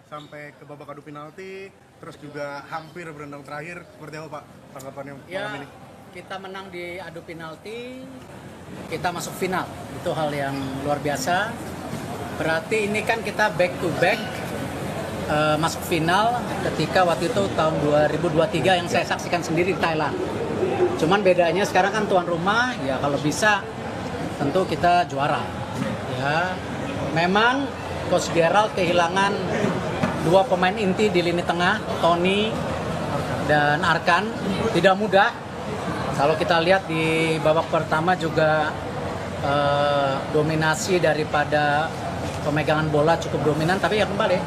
Sampai ke babak adu penalti, terus juga hampir berendang terakhir. Seperti apa Pak tanggapannya malam ini? Kita menang di adu penalti, kita masuk final. Itu hal yang luar biasa. Berarti ini kan kita back to back masuk final ketika waktu itu tahun 2023 yang saya saksikan sendiri di Thailand. Cuman bedanya sekarang kan tuan rumah, ya kalau bisa tentu kita juara. Ya, memang Coach Gerald kehilangan dua pemain inti di lini tengah, Tony dan Arkan. Tidak mudah. Kalau kita lihat di babak pertama juga dominasi daripada pemegangan bola cukup dominan, tapi ya kembali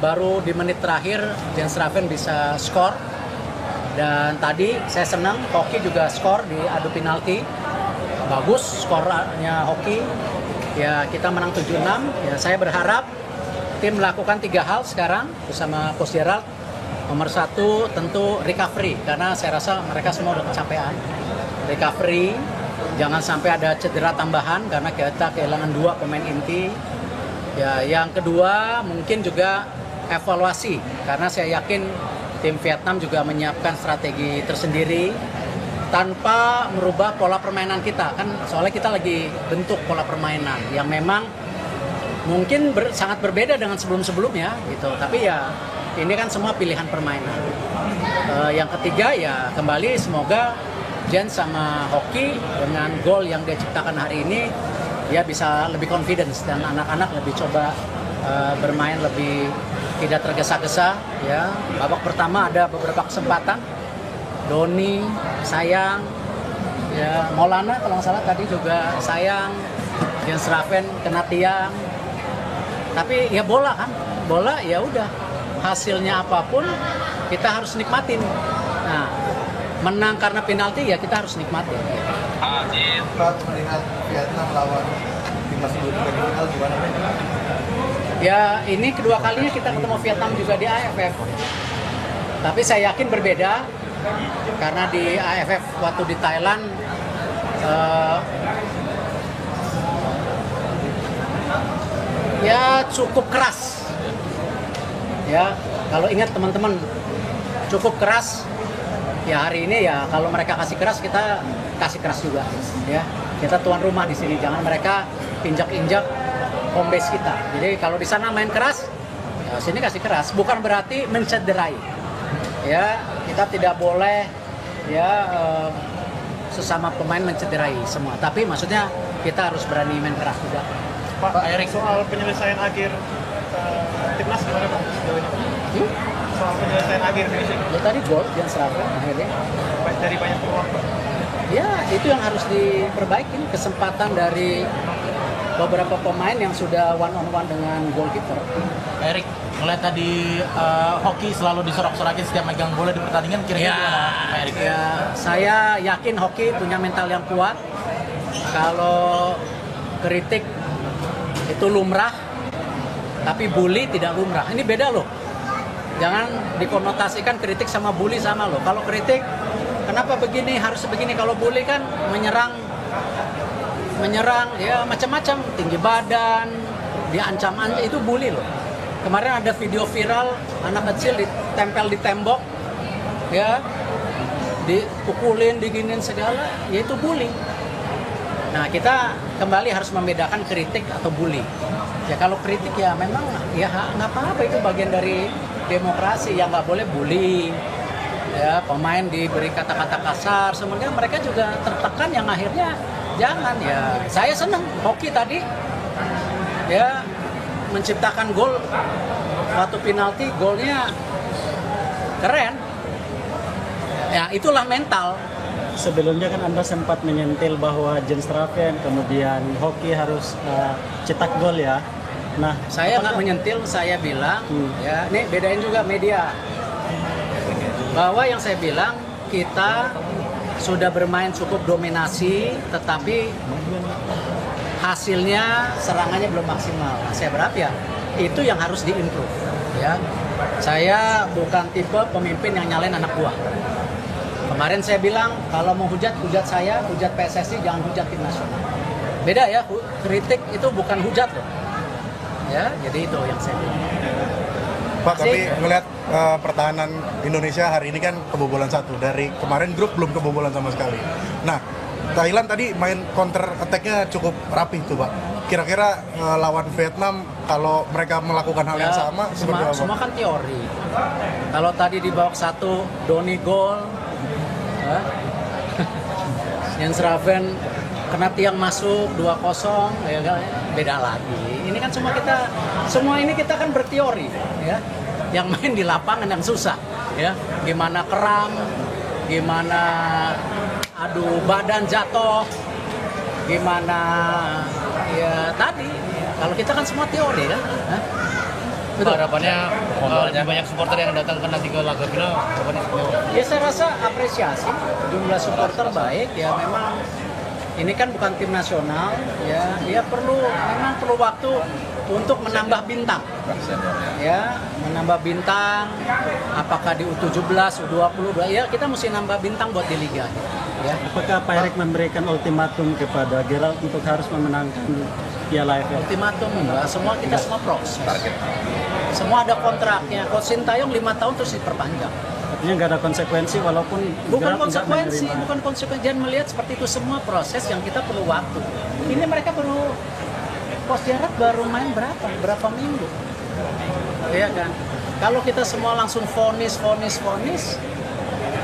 baru di menit terakhir Jens Raven bisa skor. Dan tadi saya senang Hoki juga skor di adu penalti. Bagus skornya Hoki. Ya, kita menang 7-6. Ya, saya berharap tim melakukan 3 hal sekarang bersama Coach Gerald. Nomor 1 tentu recovery, karena saya rasa mereka semua udah kecapean. Recovery, jangan sampai ada cedera tambahan karena kita kehilangan 2 pemain inti. Ya, yang kedua mungkin juga evaluasi, karena saya yakin tim Vietnam juga menyiapkan strategi tersendiri tanpa merubah pola permainan kita. Kan soalnya kita lagi bentuk pola permainan yang memang mungkin sangat berbeda dengan sebelum-sebelumnya gitu. Tapi ya ini kan semua pilihan permainan. Yang ketiga ya kembali semoga Jens sama Hoki dengan gol yang dia ciptakan hari ini dia bisa lebih confidence dan anak-anak lebih coba bermain lebih tidak tergesa-gesa ya. Babak pertama ada beberapa kesempatan. Doni, Sayang, ya Maulana kalau nggak salah tadi juga Sayang, Jens Raven kena tiang. Tapi ya bola kan, bola ya udah hasilnya apapun kita harus nikmatin. Nah, menang karena penalti ya kita harus nikmatin. Saat melihat Vietnam lawan timnas Indonesia di final gimana? Ya ini kedua kalinya kita ketemu Vietnam juga di AFF. Tapi saya yakin berbeda. Karena di AFF waktu di Thailand ya cukup keras ya, kalau ingat teman-teman cukup keras ya. Hari ini ya kalau mereka kasih keras kita kasih keras juga ya. Kita tuan rumah di sini, jangan mereka injak-injak home base kita. Jadi kalau di sana main keras ya sini kasih keras, bukan berarti mencederai ya. Kita tidak boleh ya sesama pemain mencederai semua, tapi maksudnya kita harus berani main keras juga. Pak Erik, soal penyelesaian akhir timnas gimana Pak? Soal penyelesaian akhir finishing. Ya tadi gol yang seragam akhirnya. Dari banyak peluang Pak. Ya itu yang harus diperbaiki, kesempatan dari beberapa pemain yang sudah one on one dengan goalkeeper. Erik, melihat tadi Hoki selalu disorak-sorakin setiap megang bola di pertandingan, kira-kira gimana Pak Erik? Ya, saya yakin Hoki punya mental yang kuat. Kalau kritik itu lumrah, tapi bully tidak lumrah. Ini beda loh. Jangan dikonotasikan kritik sama bully sama loh. Kalau kritik, kenapa begini, harus begini. Kalau bully kan menyerang ya macam-macam, tinggi badan, diancam-ancam, itu bully loh. Kemarin ada video viral anak kecil ditempel di tembok ya, dipukulin, diginin segala, ya itu bully. Nah, kita kembali harus membedakan kritik atau bully. Ya kalau kritik ya memang ya nggak apa-apa, itu bagian dari demokrasi. Yang nggak boleh bully ya, pemain diberi kata-kata kasar, sebenarnya mereka juga tertekan yang akhirnya jangan ya. Saya senang Hoki tadi ya menciptakan gol waktu penalti, golnya keren. Ya itulah mental. Sebelumnya kan Anda sempat menyentil bahwa Jens Raven kemudian Hoki harus cetak gol ya. Nah, saya nggak menyentil, saya bilang ya, ini bedain juga media. Bahwa yang saya bilang kita sudah bermain cukup dominasi, tetapi hasilnya serangannya belum maksimal. Nah, saya berharap ya itu yang harus diimprove ya. Saya bukan tipe pemimpin yang nyalain anak buah. Kemarin saya bilang kalau mau hujat saya, hujat PSSI, jangan hujat tim nasional. Beda ya, kritik itu bukan hujat loh. Ya, jadi itu yang saya bilang. Pak, Masih? tapi ngelihat pertahanan Indonesia hari ini kan kebobolan 1. Dari kemarin grup belum kebobolan sama sekali. Nah, Thailand tadi main counter attack-nya cukup rapi tuh, Pak. Kira-kira lawan Vietnam kalau mereka melakukan hal yang sama seperti apa? Semua kan teori. Kalau tadi di babak 1 Doni gol, ya. Jens Raven kena tiang masuk 2-0, ya kan? Beda lagi. Ini kan semua ini kita kan berteori, ya. Yang main di lapangan yang susah, ya. Gimana keram, gimana adu badan jatuh, gimana ya tadi. Kalau kita kan semua teori kan. Hah? Betul. Harapannya banyak supporter yang datang ke nanti ke laga final, harapannya seperti apa? Ya saya rasa apresiasi, jumlah supporter baik, ya memang ini kan bukan tim nasional, ya dia memang perlu waktu untuk menambah bintang, ya menambah bintang, apakah di U17, U20, ya kita mesti nambah bintang buat di liga, ya. Apakah Pak Erik memberikan ultimatum kepada Gerald untuk harus memenangkan Piala AFF? Ultimatum enggak, kita semua proses. Semua ada kontraknya. Coach Sintayong 5 tahun terus diperpanjang. Artinya nggak ada konsekuensi walaupun Bukan Gerald nggak konsekuensi, menerima. bukan konsekuensi. Jangan melihat seperti itu, semua proses yang kita perlu waktu. Ini mereka perlu, Coach Gerald baru main berapa minggu, ya kan? Kalau kita semua langsung vonis,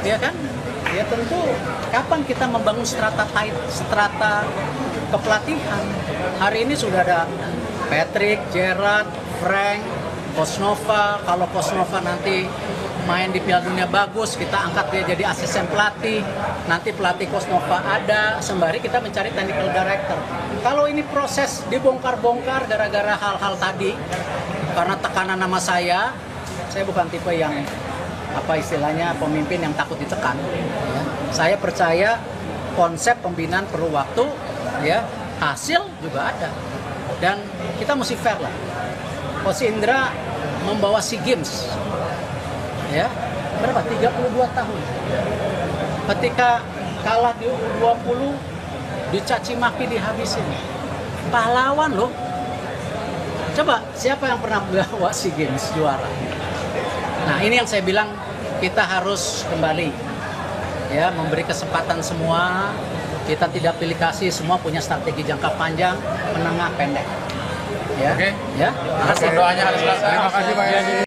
ya kan? Ya tentu kapan kita membangun strata kepelatihan? Hari ini sudah ada Patrick, Gerrard, Frank, Coach Nova. Kalau Coach Nova nanti main di Piala Dunia bagus, kita angkat dia jadi asisten pelatih. Nanti pelatih Coach Nova ada, sembari kita mencari technical director. Kalau ini proses dibongkar-bongkar gara-gara hal-hal tadi, karena tekanan nama saya bukan tipe yang apa istilahnya pemimpin yang takut ditekan. Ya. Saya percaya konsep pembinaan perlu waktu, ya hasil juga ada. Dan kita mesti fair lah. Coach Indra membawa SEA Games, ya berapa? 32 tahun. Ketika kalah di U20, dicaci maki, dihabisin. Pahlawan loh. Coba siapa yang pernah bawa SEA Games juara? Nah ini yang saya bilang kita harus kembali, ya memberi kesempatan semua. Kita tidak pilih kasih, semua punya strategi jangka panjang, menengah, pendek. Ya, Oke. ya. Doanya hari Selasa. Terima kasih, Pak.